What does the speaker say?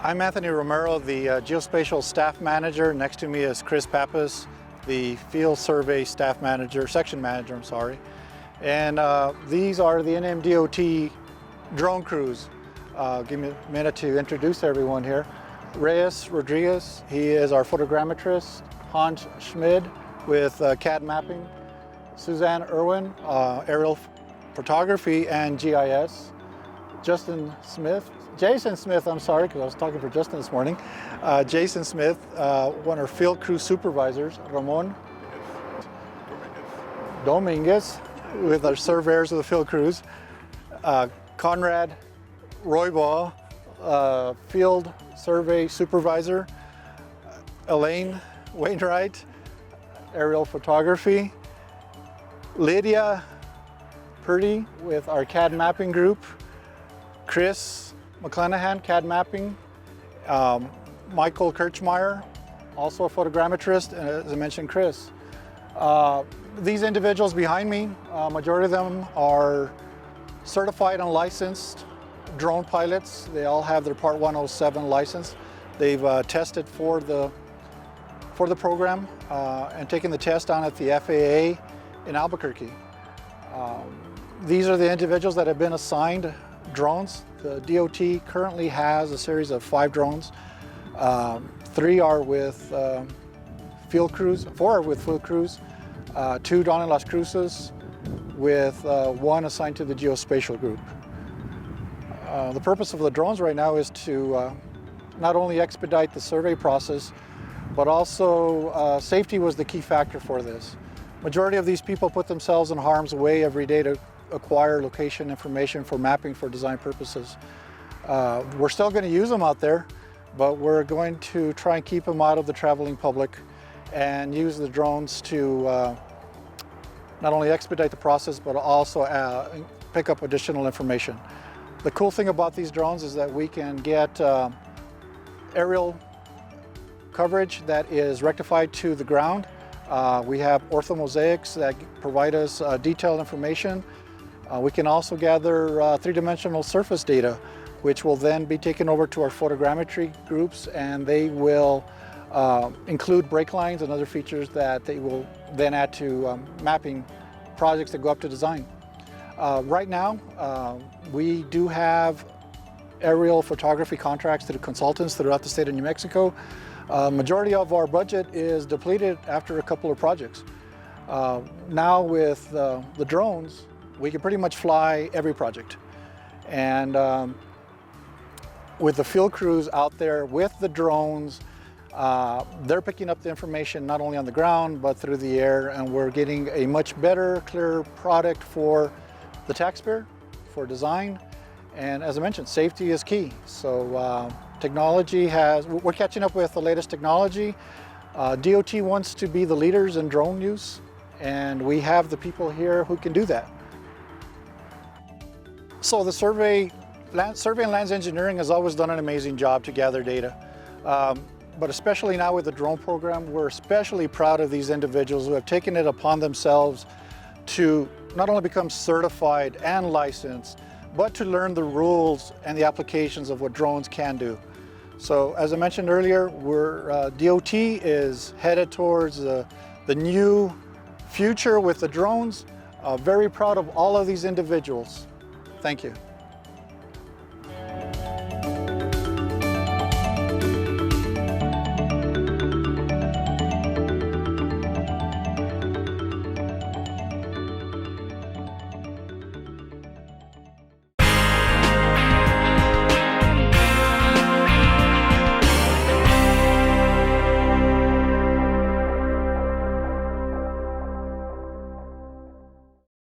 I'm Anthony Romero, the Geospatial Staff Manager. Next to me is Chris Pappas, the Field Survey Staff Manager, Section Manager, I'm sorry. And these are the NMDOT drone crews. Give me a minute to introduce everyone here. Reyes Rodriguez, he is our photogrammetrist. Hans Schmid with CAD mapping. Suzanne Irwin, aerial photography and GIS. Jason Smith, I'm sorry, because I was talking for Justin this morning. Jason Smith, one of our field crew supervisors. Ramon Dominguez, with our surveyors of the field crews. Conrad Roybal, field survey supervisor. Elaine Wainwright, aerial photography. Lydia Purdy with our CAD mapping group. Chris McClanahan, CAD mapping. Michael Kirchmeyer, also a photogrammetrist, and as I mentioned, Chris. These individuals behind me, majority of them are certified and licensed drone pilots. They all have their Part 107 license. They've tested for the program and taken the test down at the FAA in Albuquerque. These are the individuals that have been assigned drones. The DOT currently has a series of 5 drones. 3 are with field crews, 4 are with field crews, 2 down in Las Cruces, with 1 assigned to the geospatial group. The purpose of the drones right now is to not only expedite the survey process, but also safety was the key factor for this. Majority of these people put themselves in harm's way every day to acquire location information for mapping for design purposes. We're still going to use them out there, but we're going to try and keep them out of the traveling public and use the drones to not only expedite the process, but also pick up additional information. The cool thing about these drones is that we can get aerial coverage that is rectified to the ground. We have orthomosaics that provide us detailed information. We can also gather three-dimensional surface data, which will then be taken over to our photogrammetry groups, and they will include break lines and other features that they will then add to mapping projects that go up to design. Right now, we do have aerial photography contracts to the consultants throughout the state of New Mexico. Majority of our budget is depleted after a couple of projects. Now with the drones, we can pretty much fly every project. And with the field crews out there with the drones, they're picking up the information not only on the ground, but through the air, and we're getting a much better, clearer product for the taxpayer, for design. And as I mentioned, safety is key. So we're catching up with the latest technology. DOT wants to be the leaders in drone use, and we have the people here who can do that. So the survey and lands engineering has always done an amazing job to gather data. But especially now with the drone program, we're especially proud of these individuals who have taken it upon themselves to not only become certified and licensed, but to learn the rules and the applications of what drones can do. So as I mentioned earlier, DOT is headed towards the new future with the drones. Very proud of all of these individuals. Thank you.